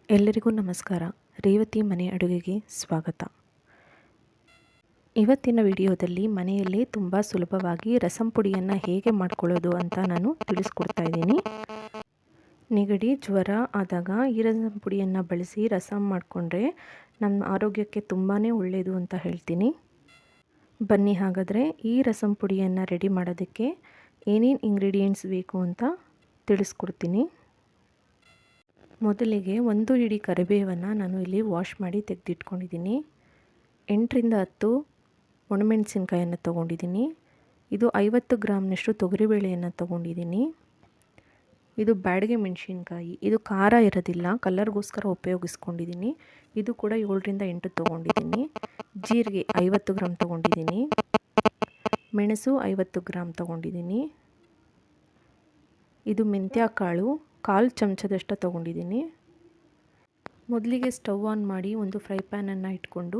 ಎಲ್ಲರಿಗೂ ನಮಸ್ಕಾರ. ರೇವತಿ ಮನೆ ಅಡುಗೆಗೆ ಸ್ವಾಗತ. ಇವತ್ತಿನ ವಿಡಿಯೋದಲ್ಲಿ ಮನೆಯಲ್ಲೇ ತುಂಬ ಸುಲಭವಾಗಿ ರಸಂ ಪುಡಿಯನ್ನು ಹೇಗೆ ಮಾಡ್ಕೊಳ್ಳೋದು ಅಂತ ನಾನು ತಿಳಿಸ್ಕೊಡ್ತಾ ಇದ್ದೀನಿ. ನೆಗಡಿ ಜ್ವರ ಆದಾಗ ಈ ರಸಂ ಪುಡಿಯನ್ನು ಬಳಸಿ ರಸಂ ಮಾಡಿಕೊಂಡ್ರೆ ನಮ್ಮ ಆರೋಗ್ಯಕ್ಕೆ ತುಂಬಾ ಒಳ್ಳೆಯದು ಅಂತ ಹೇಳ್ತೀನಿ. ಬನ್ನಿ ಹಾಗಾದರೆ ಈ ರಸಂ ಪುಡಿಯನ್ನು ರೆಡಿ ಮಾಡೋದಕ್ಕೆ ಏನೇನು ಇಂಗ್ರೀಡಿಯೆಂಟ್ಸ್ ಬೇಕು ಅಂತ ತಿಳಿಸ್ಕೊಡ್ತೀನಿ. ಮೊದಲಿಗೆ 1 ಹಿಡಿ ಕರಿಬೇವನ್ನು ನಾನು ಇಲ್ಲಿ ವಾಶ್ ಮಾಡಿ ತೆಗೆದಿಟ್ಕೊಂಡಿದ್ದೀನಿ. 8 ರಿಂದ 10 ಒಣಮೆಣಸಿನ್ಕಾಯನ್ನು ತೊಗೊಂಡಿದ್ದೀನಿ. ಇದು 50 ಗ್ರಾಮ್ನಷ್ಟು ತೊಗರಿಬೇಳೆಯನ್ನು ತೊಗೊಂಡಿದ್ದೀನಿ. ಇದು ಬ್ಯಾಡಗೆ ಮೆಣಸಿನ್ಕಾಯಿ, ಇದು ಖಾರ ಇರೋದಿಲ್ಲ, ಕಲರ್ಗೋಸ್ಕರ ಉಪಯೋಗಿಸ್ಕೊಂಡಿದ್ದೀನಿ. ಇದು ಕೂಡ 7 ರಿಂದ 8 ತೊಗೊಂಡಿದ್ದೀನಿ. ಜೀರಿಗೆ 50 ಗ್ರಾಮ್ ತೊಗೊಂಡಿದ್ದೀನಿ. ಮೆಣಸು 50 ಗ್ರಾಮ್ ತೊಗೊಂಡಿದ್ದೀನಿ. ಇದು ಮೆಂತ್ಯ ಕಾಳು 1/4 ಚಮಚದಷ್ಟು ತೊಗೊಂಡಿದ್ದೀನಿ. ಮೊದಲಿಗೆ ಸ್ಟವ್ ಆನ್ ಮಾಡಿ ಒಂದು ಫ್ರೈ ಪ್ಯಾನನ್ನು ಇಟ್ಕೊಂಡು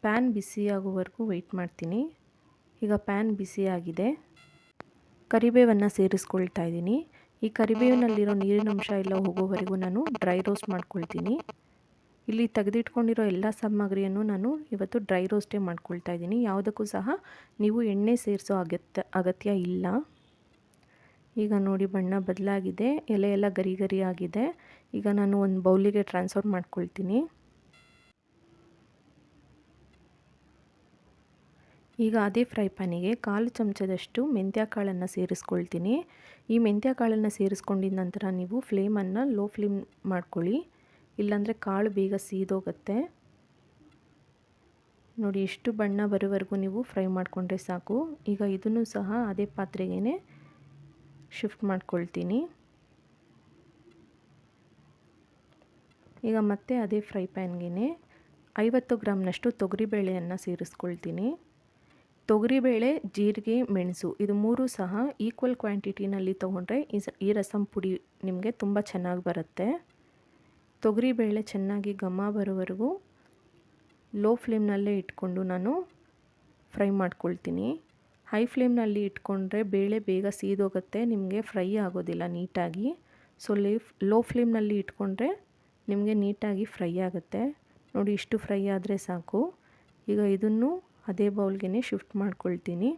ಪ್ಯಾನ್ ಬಿಸಿಯಾಗುವವರೆಗೂ ವೆಯ್ಟ್ ಮಾಡ್ತೀನಿ. ಈಗ ಪ್ಯಾನ್ ಬಿಸಿಯಾಗಿದೆ. ಕರಿಬೇವನ್ನು ಸೇರಿಸ್ಕೊಳ್ತಾ ಇದ್ದೀನಿ. ಈ ಕರಿಬೇವಿನಲ್ಲಿರೋ ನೀರಿನಂಶ ಎಲ್ಲ ಹೋಗೋವರೆಗೂ ನಾನು ಡ್ರೈ ರೋಸ್ಟ್ ಮಾಡ್ಕೊಳ್ತೀನಿ. ಇಲ್ಲಿ ತೆಗೆದಿಟ್ಕೊಂಡಿರೋ ಎಲ್ಲ ಸಾಮಗ್ರಿಯನ್ನು ನಾನು ಇವತ್ತು ಡ್ರೈ ರೋಸ್ಟೇ ಮಾಡ್ಕೊಳ್ತಾ ಇದ್ದೀನಿ. ಯಾವುದಕ್ಕೂ ಸಹ ನೀವು ಎಣ್ಣೆ ಸೇರಿಸೋ ಅಗತ್ಯ ಇಲ್ಲ. ಈಗ ನೋಡಿ ಬಣ್ಣ ಬದಲಾಗಿದೆ, ಎಲೆ ಎಲ್ಲ ಗರಿ ಗರಿ ಆಗಿದೆ. ಈಗ ನಾನು ಒಂದು ಬೌಲಿಗೆ ಟ್ರಾನ್ಸ್ಫರ್ ಮಾಡ್ಕೊಳ್ತೀನಿ. ಈಗ ಅದೇ ಫ್ರೈ ಪ್ಯಾನಿಗೆ 1/4 ಚಮಚದಷ್ಟು ಮೆಂತ್ಯ ಕಾಳನ್ನು ಸೇರಿಸ್ಕೊಳ್ತೀನಿ. ಈ ಮೆಂತ್ಯ ಕಾಳನ್ನು ಸೇರಿಸ್ಕೊಂಡಿದ ನಂತರ ನೀವು ಫ್ಲೇಮನ್ನು ಲೋ ಫ್ಲೇಮ್ ಮಾಡ್ಕೊಳ್ಳಿ, ಇಲ್ಲಾಂದರೆ ಕಾಳು ಬೇಗ ಸೀದೋಗುತ್ತೆ. ನೋಡಿ ಎಷ್ಟು ಬಣ್ಣ ಬರೋವರೆಗೂ ನೀವು ಫ್ರೈ ಮಾಡಿಕೊಂಡ್ರೆ ಸಾಕು. ಈಗ ಇದನ್ನು ಸಹ ಅದೇ ಪಾತ್ರೆಗೇ ಶಿಫ್ಟ್ ಮಾಡ್ಕೊಳ್ತೀನಿ. ಈಗ ಮತ್ತೆ ಅದೇ ಫ್ರೈ ಪ್ಯಾನ್ಗೆ 50 ಗ್ರಾಮ್ನಷ್ಟು ತೊಗರಿಬೇಳೆಯನ್ನು ಸೇರಿಸ್ಕೊಳ್ತೀನಿ. ತೊಗರಿಬೇಳೆ, ಜೀರಿಗೆ, ಮೆಣಸು ಇದು 3 ಸಹ ಈಕ್ವಲ್ ಕ್ವಾಂಟಿಟಿನಲ್ಲಿ ತೊಗೊಂಡ್ರೆ ಈ ರಸಂ ಪುಡಿ ನಿಮಗೆ ತುಂಬ ಚೆನ್ನಾಗಿ ಬರುತ್ತೆ. ತೊಗರಿಬೇಳೆ ಚೆನ್ನಾಗಿ ಘಮ ಬರೋವರೆಗೂ ಲೋ ಫ್ಲೇಮ್ನಲ್ಲೇ ಇಟ್ಕೊಂಡು ನಾನು ಫ್ರೈ ಮಾಡ್ಕೊಳ್ತೀನಿ. ಹೈ ಫ್ಲೇಮ್ನಲ್ಲಿ ಇಟ್ಕೊಂಡ್ರೆ ಬೇಳೆ ಬೇಗ ಸೀದೋಗುತ್ತೆ, ನಿಮಗೆ ಫ್ರೈ ಆಗೋದಿಲ್ಲ ನೀಟಾಗಿ. ಸೊ ಲೋ ಫ್ಲೇಮ್ನಲ್ಲಿ ಇಟ್ಕೊಂಡ್ರೆ ನಿಮಗೆ ನೀಟಾಗಿ ಫ್ರೈ ಆಗುತ್ತೆ. ನೋಡಿ ಇಷ್ಟು ಫ್ರೈ ಆದರೆ ಸಾಕು. ಈಗ ಇದನ್ನು ಅದೇ ಬೌಲ್ಗೆ ಶಿಫ್ಟ್ ಮಾಡ್ಕೊಳ್ತೀನಿ.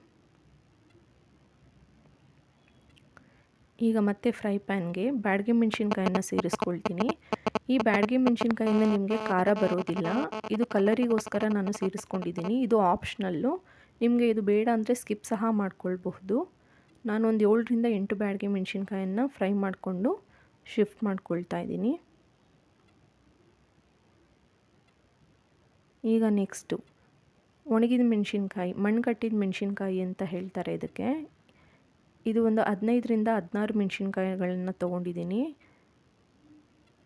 ಈಗ ಮತ್ತೆ ಫ್ರೈ ಪ್ಯಾನ್ಗೆ ಬ್ಯಾಡಗೆ ಮೆಣಸಿನ್ಕಾಯನ್ನು ಸೇರಿಸ್ಕೊಳ್ತೀನಿ. ಈ ಬ್ಯಾಡಗೆ ಮೆಣಸಿನ್ಕಾಯಿಂದ ನಿಮಗೆ ಖಾರ ಬರೋದಿಲ್ಲ, ಇದು ಕಲರಿಗೋಸ್ಕರ ನಾನು ಸೇರಿಸ್ಕೊಂಡಿದ್ದೀನಿ. ಇದು ಆಪ್ಷನಲ್ಲು, ನಿಮಗೆ ಇದು ಬೇಡ ಅಂದರೆ ಸ್ಕಿಪ್ ಸಹ ಮಾಡ್ಕೊಳ್ಬಹುದು. ನಾನೊಂದು 7 ರಿಂದ 8 ಬ್ಯಾಡಗೆ ಮೆಣಸಿನ್ಕಾಯನ್ನು ಫ್ರೈ ಮಾಡಿಕೊಂಡು ಶಿಫ್ಟ್ ಮಾಡ್ಕೊಳ್ತಾ ಇದ್ದೀನಿ. ಈಗ ನೆಕ್ಸ್ಟು ಒಣಗಿದ ಮೆಣಸಿನ್ಕಾಯಿ, ಮಣ್ಣು ಮೆಣಸಿನ್ಕಾಯಿ ಅಂತ ಹೇಳ್ತಾರೆ ಇದಕ್ಕೆ. ಇದು ಒಂದು 15 ರಿಂದ 16 ಮೆಣಸಿನ್ಕಾಯಿಗಳನ್ನು ತೊಗೊಂಡಿದ್ದೀನಿ.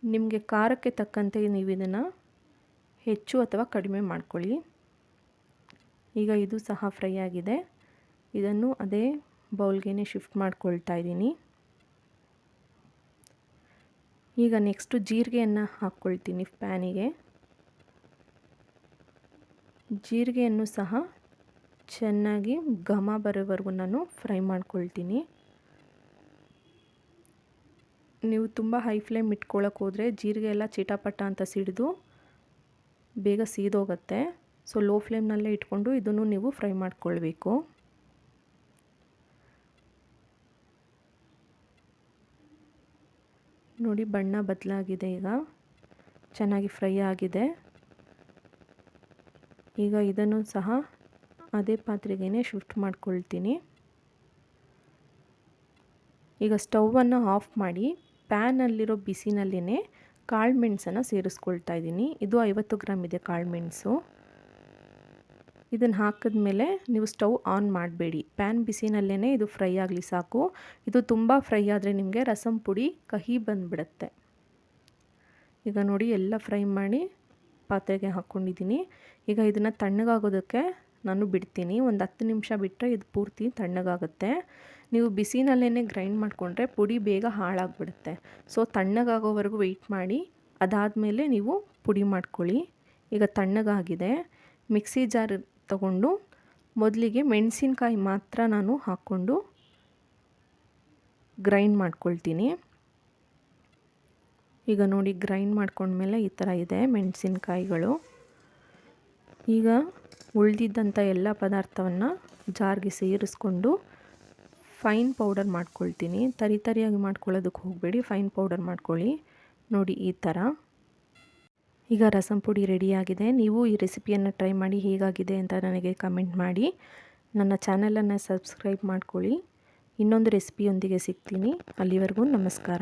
ನಿಮಗೆ ಖಾರಕ್ಕೆ ತಕ್ಕಂತೆ ನೀವು ಇದನ್ನು ಹೆಚ್ಚು ಅಥವಾ ಕಡಿಮೆ ಮಾಡ್ಕೊಳ್ಳಿ. ಈಗ ಇದು ಸಹ ಫ್ರೈ ಆಗಿದೆ. ಇದನ್ನು ಅದೇ ಬೌಲ್ಗೆ ಶಿಫ್ಟ್ ಮಾಡ್ಕೊಳ್ತಾ ಇದ್ದೀನಿ. ಈಗ ನೆಕ್ಸ್ಟು ಜೀರಿಗೆಯನ್ನು ಹಾಕ್ಕೊಳ್ತೀನಿ ಪ್ಯಾನಿಗೆ. ಜೀರಿಗೆಯನ್ನು ಸಹ ಚೆನ್ನಾಗಿ ಘಮ ಬರೋವರೆಗೂ ನಾನು ಫ್ರೈ ಮಾಡ್ಕೊಳ್ತೀನಿ. ನೀವು ತುಂಬ ಹೈ ಫ್ಲೇಮ್ ಇಟ್ಕೊಳ್ಳೋಕೆ ಹೋದರೆ ಜೀರಿಗೆ ಎಲ್ಲ ಚಿಟಪಟ ಅಂತ ಸಿಡಿದು ಬೇಗ ಸೀದೋಗುತ್ತೆ. ಸೊ ಲೋ ಫ್ಲೇಮ್ನಲ್ಲೇ ಇಟ್ಕೊಂಡು ಇದನ್ನು ನೀವು ಫ್ರೈ ಮಾಡ್ಕೊಳ್ಬೇಕು. ನೋಡಿ ಬಣ್ಣ ಬದಲಾಗಿದೆ, ಈಗ ಚೆನ್ನಾಗಿ ಫ್ರೈ ಆಗಿದೆ. ಈಗ ಇದನ್ನು ಸಹ ಅದೇ ಪಾತ್ರೆಗೇ ಶಿಫ್ಟ್ ಮಾಡ್ಕೊಳ್ತೀನಿ. ಈಗ ಸ್ಟವನ್ನು ಆಫ್ ಮಾಡಿ ಪ್ಯಾನಲ್ಲಿರೋ ಬಿಸಿನಲ್ಲೇ ಕಾಳು ಮೆಣಸನ್ನು ಸೇರಿಸ್ಕೊಳ್ತಾ ಇದ್ದೀನಿ. ಇದು 50 ಗ್ರಾಮ್ ಇದೆ ಕಾಳು ಮೆಣಸು. ಇದನ್ನು ಹಾಕಿದ್ಮೇಲೆ ನೀವು ಸ್ಟವ್ ಆನ್ ಮಾಡಬೇಡಿ, ಪ್ಯಾನ್ ಬಿಸಿನಲ್ಲೇ ಇದು ಫ್ರೈ ಆಗಲಿ ಸಾಕು. ಇದು ತುಂಬ ಫ್ರೈ ಆದರೆ ನಿಮಗೆ ರಸಂ ಪುಡಿ ಕಹಿ ಬಂದುಬಿಡುತ್ತೆ. ಈಗ ನೋಡಿ ಎಲ್ಲ ಫ್ರೈ ಮಾಡಿ ಪಾತ್ರೆಗೆ ಹಾಕ್ಕೊಂಡಿದ್ದೀನಿ. ಈಗ ಇದನ್ನು ತಣ್ಣಗಾಗೋದಕ್ಕೆ ನಾನು ಬಿಡ್ತೀನಿ. ಒಂದು 10 ನಿಮಿಷ ಬಿಟ್ಟರೆ ಇದು ಪೂರ್ತಿ ತಣ್ಣಗಾಗುತ್ತೆ. ನೀವು ಬಿಸಿನಲ್ಲೇ ಗ್ರೈಂಡ್ ಮಾಡಿಕೊಂಡ್ರೆ ಪುಡಿ ಬೇಗ ಹಾಳಾಗಿಬಿಡುತ್ತೆ. ಸೊ ತಣ್ಣಗಾಗೋವರೆಗೂ ವೆಯ್ಟ್ ಮಾಡಿ, ಅದಾದಮೇಲೆ ನೀವು ಪುಡಿ ಮಾಡ್ಕೊಳ್ಳಿ. ಈಗ ತಣ್ಣಗಾಗಿದೆ. ಮಿಕ್ಸಿ ಜಾರ್ ತಗೊಂಡು ಮೊದಲಿಗೆ ಮೆಣಸಿನ್ಕಾಯಿ ಮಾತ್ರ ನಾನು ಹಾಕ್ಕೊಂಡು ಗ್ರೈಂಡ್ ಮಾಡ್ಕೊಳ್ತೀನಿ. ಈಗ ನೋಡಿ ಗ್ರೈಂಡ್ ಮಾಡ್ಕೊಂಡ್ಮೇಲೆ ಈ ಥರ ಇದೆ ಮೆಣಸಿನ್ಕಾಯಿಗಳು. ಈಗ ಉಳಿದಿದ್ದಂಥ ಎಲ್ಲ ಪದಾರ್ಥವನ್ನು ಜಾರ್ಗೆ ಸೇರಿಸ್ಕೊಂಡು ಫೈನ್ ಪೌಡರ್ ಮಾಡ್ಕೊಳ್ತೀನಿ. ತರಿಯಾಗಿ ಮಾಡ್ಕೊಳ್ಳೋದಕ್ಕೆ ಹೋಗಬೇಡಿ, ಫೈನ್ ಪೌಡರ್ ಮಾಡ್ಕೊಳ್ಳಿ. ನೋಡಿ ಈ ಥರ. ಈಗ ರಸಂ ಪುಡಿ ರೆಡಿಯಾಗಿದೆ. ನೀವು ಈ ರೆಸಿಪಿಯನ್ನು ಟ್ರೈ ಮಾಡಿ ಹೇಗಾಗಿದೆ ಅಂತ ನನಗೆ ಕಮೆಂಟ್ ಮಾಡಿ. ನನ್ನ ಚಾನಲನ್ನು ಸಬ್ಸ್ಕ್ರೈಬ್ ಮಾಡ್ಕೊಳ್ಳಿ. ಇನ್ನೊಂದು ರೆಸಿಪಿಯೊಂದಿಗೆ ಸಿಗ್ತೀನಿ. ಅಲ್ಲಿವರೆಗೂ ನಮಸ್ಕಾರ.